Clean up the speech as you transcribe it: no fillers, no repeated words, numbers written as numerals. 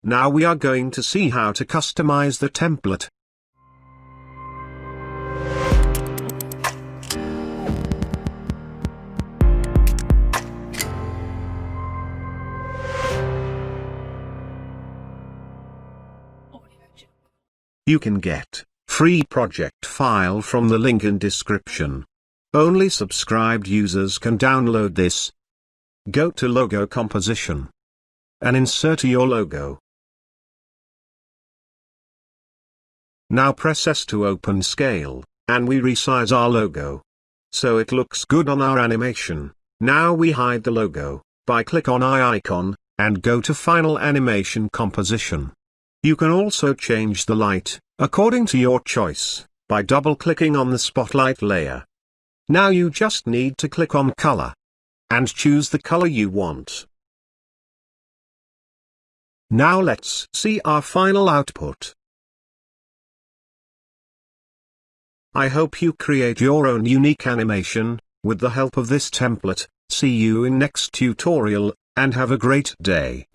Now we are going to see how to customize the template. You can get free project file from the link in description. Only subscribed users can download this. Go to Logo Composition and insert your logo. Now press S to open scale, and we resize our logo so it looks good on our animation. Now we hide the logo by click on eye icon and go to Final Animation Composition. You can also change the light, according to your choice, by double-clicking on the spotlight layer. Now you just need to click on Color and choose the color you want. Now let's see our final output. I hope you create your own unique animation with the help of this template. See you in next tutorial, and have a great day.